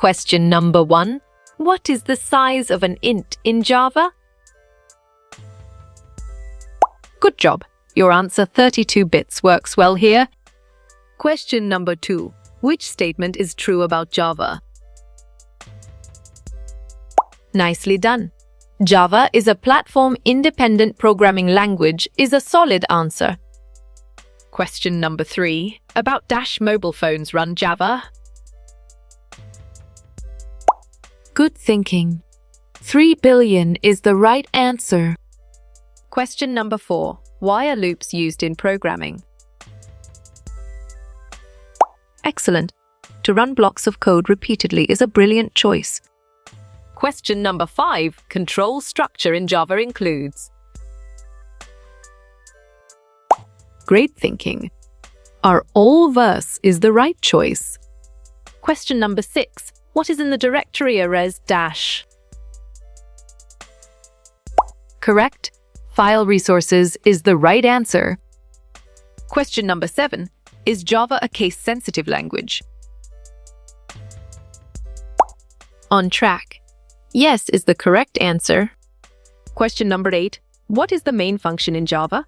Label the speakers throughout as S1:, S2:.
S1: Question number 1. What is the size of an int in Java? Good job. Your answer 32 bits works well here. Question number 2. Which statement is true about Java? Nicely done. Java is a platform-independent programming language is a solid answer. Question number 3. About dash mobile phones run Java? Good thinking. 3 billion is the right answer. Question number 4. Why are loops used in programming? Excellent. To run blocks of code repeatedly is a brilliant choice. Question number 5. Control structure in Java includes. Great thinking. Our all verse is the right choice. Question number 6. What is in the directory arrays dash? Correct. File resources is the right answer. Question number 7. Is Java a case-sensitive language? On track. Yes is the correct answer. Question number 8. What is the main function in Java?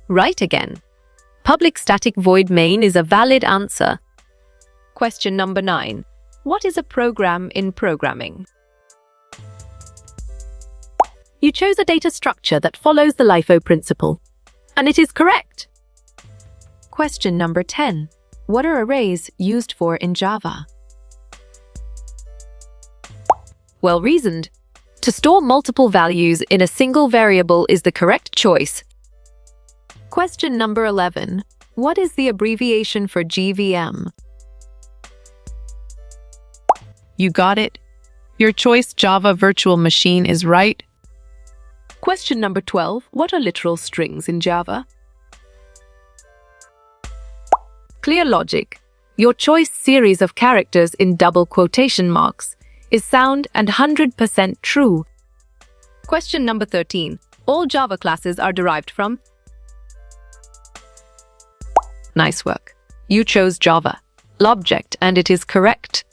S1: Right again. Public static void main is a valid answer. Question number 9. What is a program in programming? You chose a data structure that follows the LIFO principle, and it is correct. Question number 10. What are arrays used for in Java? Well reasoned. To store multiple values in a single variable is the correct choice. Question number 11. What is the abbreviation for GVM? You got it. Your choice Java Virtual Machine is right. Question number 12. What are literal strings in Java? Clear logic. Your choice series of characters in double quotation marks is sound and 100% true. Question number 13. All Java classes are derived from. Nice work. You chose Java Object and it is correct.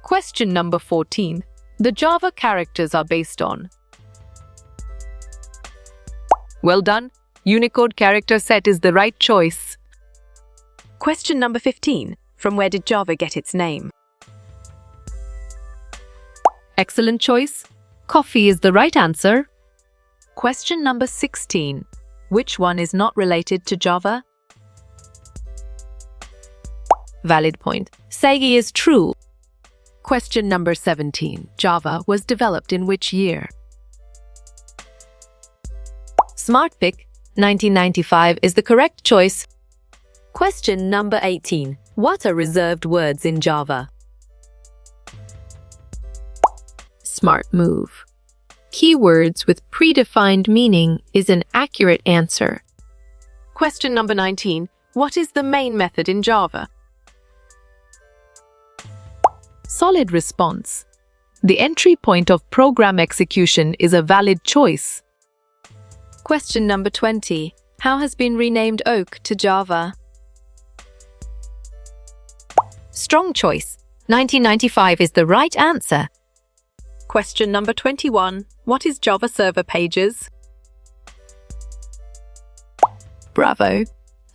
S1: Question number 14. The Java characters are based on. Well done. Unicode character set is the right choice. Question number 15. From where did Java get its name? Excellent choice. Coffee is the right answer. Question number 16. Which one is not related to Java? Valid point. Segi is true. Question number 17. Java was developed in which year? SmartPick, 1995 is the correct choice. Question number 18. What are reserved words in Java? Smart move. Keywords with predefined meaning is an accurate answer. Question number 19. What is the main method in Java? Solid response. The entry point of program execution is a valid choice. Question number 20. How has been renamed Oak to Java? Strong choice. 1995 is the right answer. Question number 21. What is Java Server Pages? Bravo.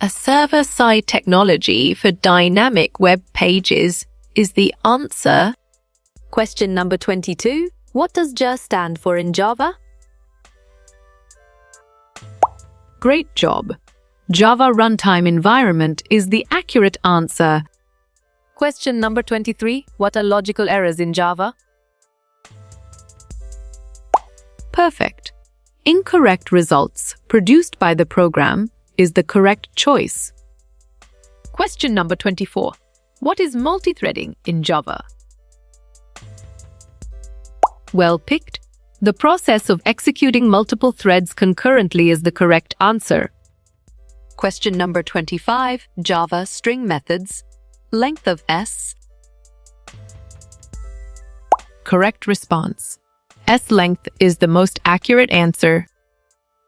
S1: A server-side technology for dynamic web pages is the answer. Question number 22. What does JA stand for in Java? Great job. Java Runtime Environment is the accurate answer. Question number 23. What are logical errors in Java? Perfect. Incorrect results produced by the program is the correct choice. Question number 24. What is multithreading in Java? Well picked. The process of executing multiple threads concurrently is the correct answer. Question number 25. Java string methods. Length of S. Correct response. S length is the most accurate answer.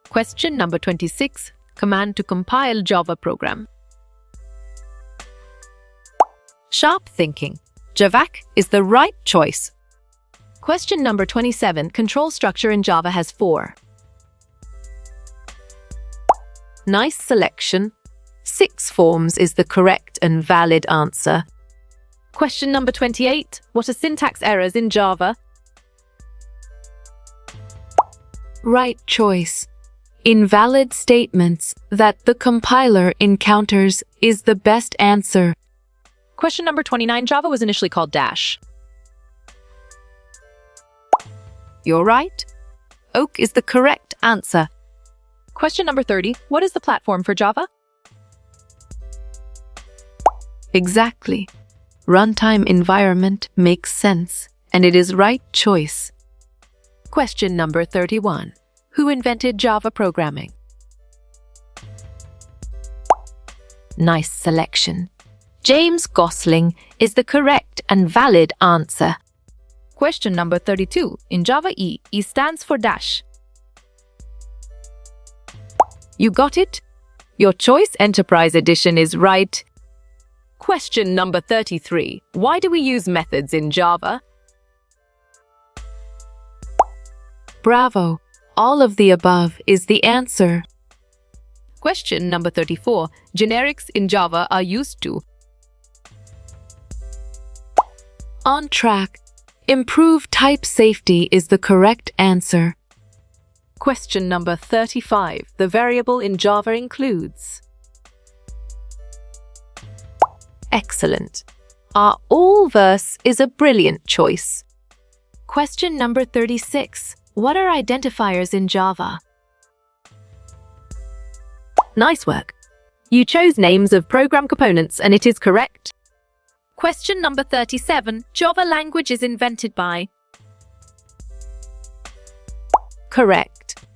S1: Question number 26. Command to compile Java program. Sharp thinking. Javac is the right choice. Question number 27. Control structure in Java has 4. Nice selection. 6 forms is the correct and valid answer. Question number 28. What are syntax errors in Java? Right choice. Invalid statements that the compiler encounters is the best answer. Question number 29. Java was initially called Dash. You're right. Oak is the correct answer. Question number 30. What is the platform for Java? Exactly. Runtime environment makes sense, and it is right choice. Question number 31. Who invented Java programming? Nice selection. James Gosling is the correct and valid answer. Question number 32. In Java, E stands for dash. You got it? Your choice Enterprise Edition is right. Question number 33. Why do we use methods in Java? Bravo. All of the above is the answer. Question number 34. Generics in Java are used to. On track. Improve type safety is the correct answer. Question number 35. The variable in Java includes. Excellent. Our all verse is a brilliant choice. Question number 36. What are identifiers in Java? Nice work. You chose names of program components and it is correct. Question number 37. Java language is invented by. Correct.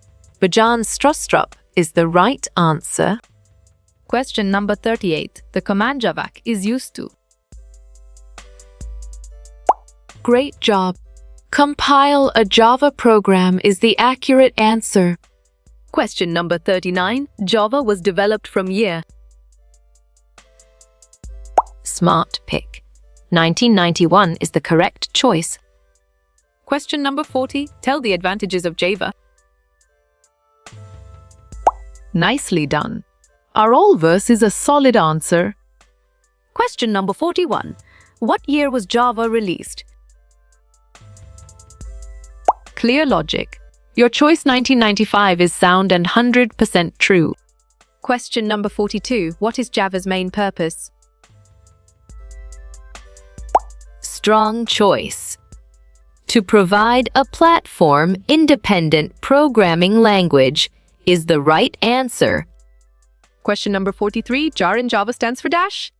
S1: Bajan Strostrup is the right answer. Question number 38. The command Javac is used to. Great job. Compile a Java program is the accurate answer. Question number 39. Java was developed from year. Smart pick. 1991 is the correct choice. Question number 40. Tell the advantages of Java. Nicely done. Our all verse is a solid answer. Question number 41. What year was Java released? Clear logic. Your choice 1995 is sound and 100% true. Question number 42. What is Java's main purpose? Strong choice. To provide a platform-independent programming language is the right answer. Question number 43. Jar in Java stands for dash.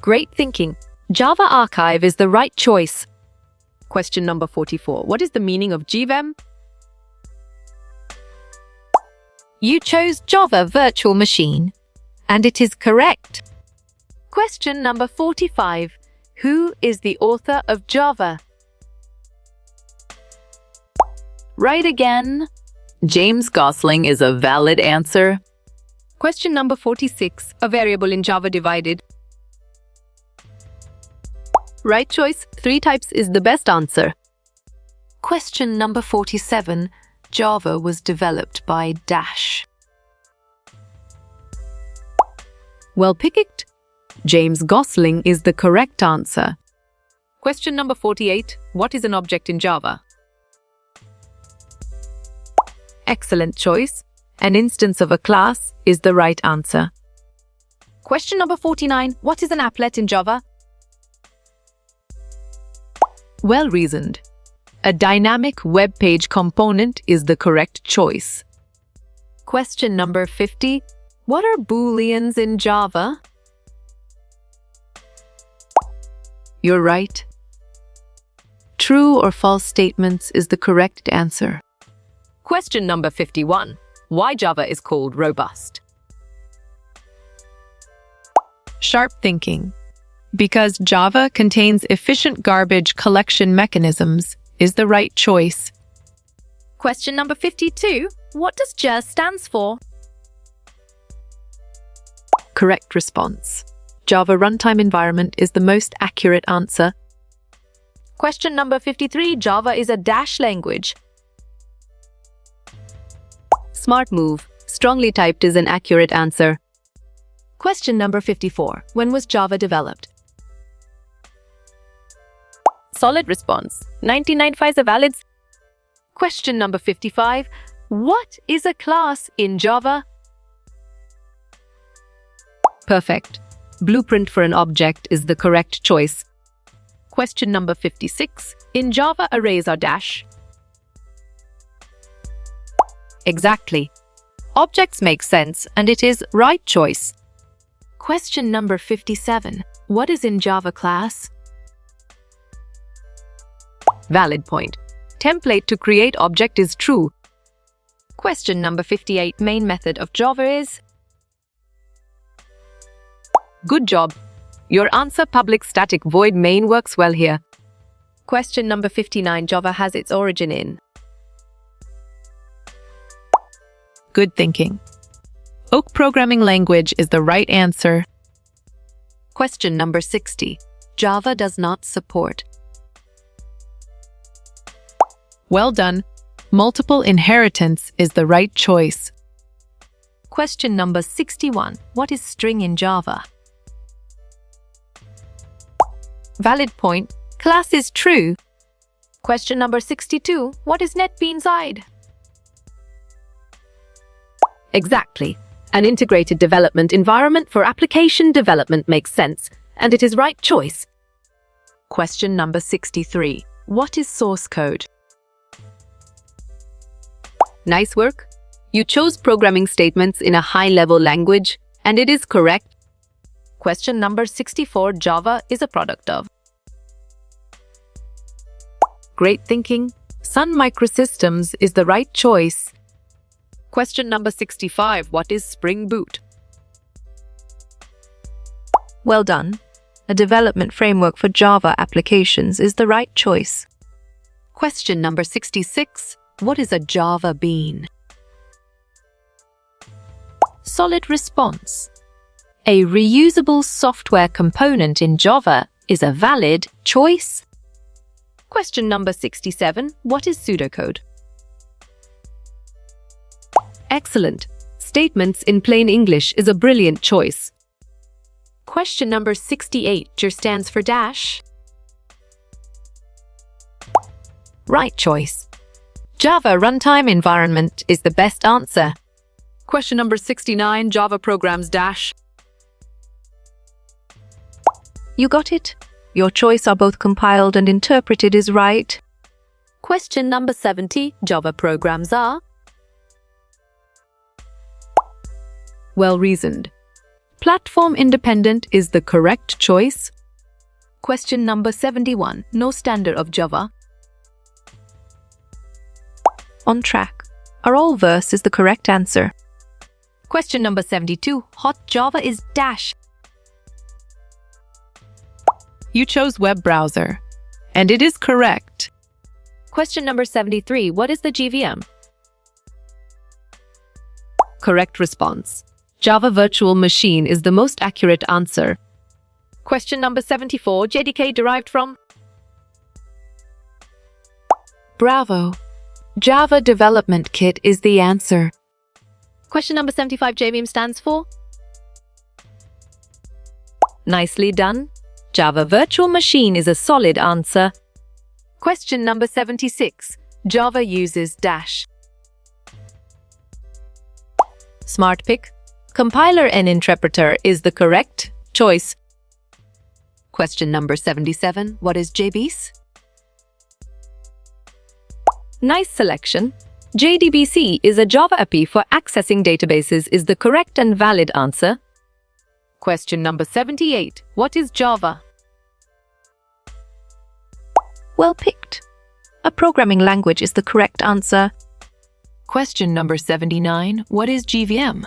S1: Great thinking. Java Archive is the right choice. Question number 44. What is the meaning of GVM? You chose Java Virtual Machine, and it is correct. Question number 45. Who is the author of Java? Right again. James Gosling is a valid answer. Question number 46. A variable in Java divided. Right choice. 3 types is the best answer. Question number 47. Java was developed by Dash. Well picked. James Gosling is the correct answer. Question number 48. What is an object in Java? Excellent choice. An instance of a class is the right answer. Question number 49. What is an applet in Java? Well reasoned. A dynamic web page component is the correct choice. Question number 50. What are Booleans in Java? You're right. True or false statements is the correct answer. Question number 51. Why Java is called robust? Sharp thinking. Because Java contains efficient garbage collection mechanisms is the right choice. Question number 52. What does JAS stands for? Correct response. Java runtime environment is the most accurate answer. Question number 53. Java is a dash language. Smart move. Strongly typed is an accurate answer. Question number 54. When was Java developed? Solid response. 1995 is a valid. Question number 55. What is a class in Java? Perfect. Blueprint for an object is the correct choice. Question number 56. In Java, arrays are dash. Exactly. Objects make sense, and it is right choice. Question number 57. What is in Java class? Valid point. Template to create object is true. Question number 58. Main method of Java is? Good job. Your answer public static void main works well here. Question number 59. Java has its origin in? Good thinking. Oak programming language is the right answer. Question number 60. Java does not support. Well done. Multiple inheritance is the right choice. Question number 61. What is string in Java? Valid point. Class is true. Question number 62. What is NetBeans IDE? Exactly. An integrated development environment for application development makes sense, and it is right choice. Question number 63. What is source code? Nice work. You chose programming statements in a high-level language, and it is correct. Question number 64. Java is a product of? Great thinking. Sun Microsystems is the right choice. Question number 65. What is Spring Boot? Well done. A development framework for Java applications is the right choice. Question number 66. What is a Java bean? Solid response. A reusable software component in Java is a valid choice. Question number 67. What is pseudocode? Excellent. Statements in plain English is a brilliant choice. Question number 68. J stands for dash. Right choice. Java runtime environment is the best answer. Question number 69. Java programs dash. You got it. Your choice are both compiled and interpreted is right. Question number 70. Java programs are? Well reasoned. Platform independent is the correct choice. Question number 71. No standard of Java. On track. Are all verse is the correct answer. Question number 72. Hot Java is dash. You chose web browser, and it is correct. Question number 73. What is the JVM? Correct response. Java Virtual Machine is the most accurate answer. Question number 74. JDK derived from? Bravo. Java Development Kit is the answer. Question number 75. JVM stands for? Nicely done. Java Virtual Machine is a solid answer. Question number 76. Java uses dash. Smart pick. Compiler and interpreter is the correct choice. Question number 77. What is JBeans? Nice selection. JDBC is a Java API for accessing databases is the correct and valid answer. Question number 78. What is Java? Well picked. A programming language is the correct answer. Question number 79. What is JVM?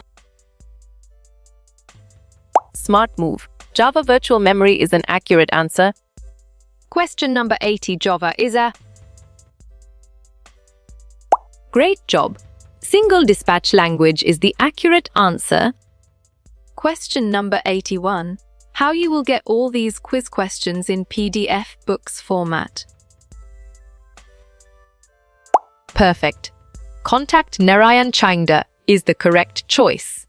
S1: Smart move. Java Virtual Memory is an accurate answer. Question number 80. Java is a? Great job. Single dispatch language is the accurate answer. Question number 81. How you will get all these quiz questions in PDF books format. Perfect. Contact Narayan Changda is the correct choice.